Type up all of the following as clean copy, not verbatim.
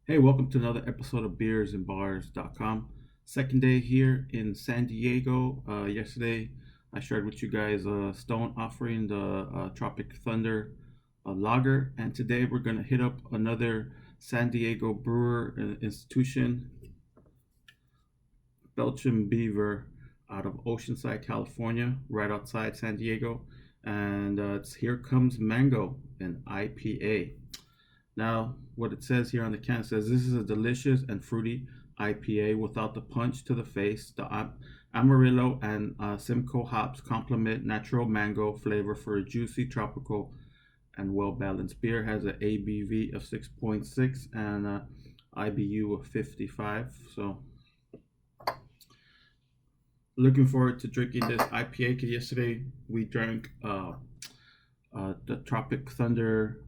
Hey, welcome to another episode of beersandbars.com. Second day here in San Diego. Yesterday, I shared with you guys Stone offering the Tropic Thunder lager, and today we're going to hit up another San Diego brewer institution, Belching Beaver, out of Oceanside, California, right outside San Diego. And it's Here Comes Mango, an IPA. Now, what it says here on the can says this is a delicious and fruity IPA without the punch to the face. The Amarillo and Simcoe hops complement natural mango flavor for a juicy, tropical, and well-balanced beer. Has an ABV of 6.6 and a IBU of 55. So, looking forward to drinking this IPA. Cause yesterday we drank the Tropic Thunder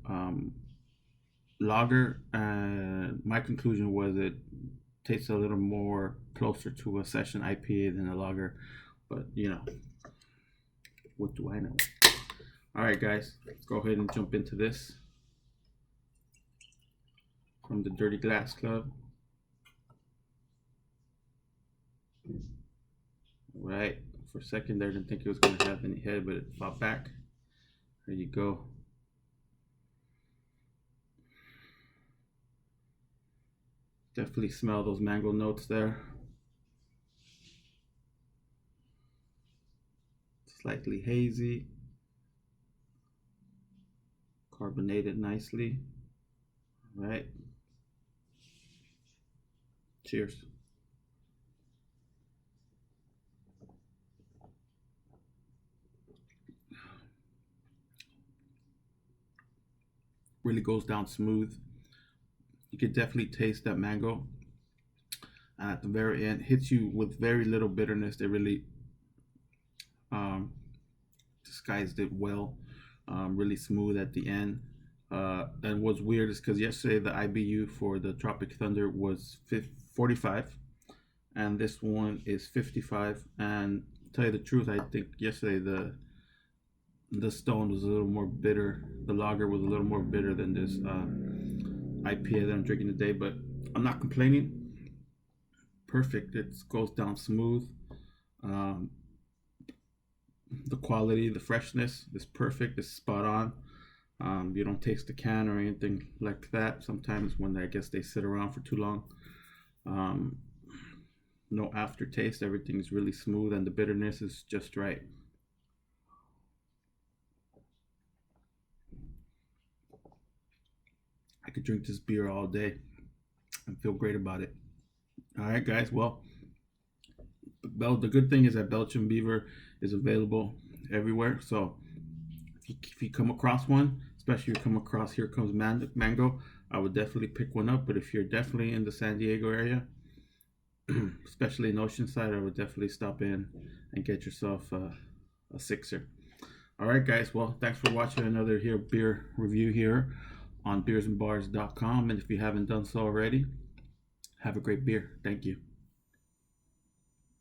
lager, and my conclusion was it tastes a little more closer to a session IPA than a lager. But what do I know? All right, guys, let's go ahead and jump into this from the Dirty Glass Club. All right, for a second there, I didn't think it was going to have any head, but it fought back. There you go. Definitely smell those mango notes there. Slightly hazy. Carbonated nicely. All right. Cheers. Really goes down smooth. You can definitely taste that mango. And at the very end, hits you with very little bitterness. They really um, disguised it well. Really smooth at the end. And what's weird is because yesterday the IBU for the Tropic Thunder was 45, and this one is 55. And to tell you the truth, I think yesterday the Stone was a little more bitter. The lager was a little more bitter than this IPA that I'm drinking today, but I'm not complaining. Perfect. It goes down smooth. Um, the quality, the freshness is perfect. It's spot on. You don't taste the can or anything like that. Sometimes when I guess they sit around for too long, um, no aftertaste. Everything's really smooth, and the bitterness is just right. I could drink this beer all day and feel great about it. All right, guys. Well, the good thing is that Belgian Beaver is available everywhere. So if you come across one, especially if you come across Here Comes Mango, I would definitely pick one up. But if you're definitely in the San Diego area, especially in Oceanside, I would definitely stop in and get yourself a sixer. All right, guys. Well, thanks for watching another here beer review here on beersandbars.com. And if you haven't done so already, have a great beer. Thank you.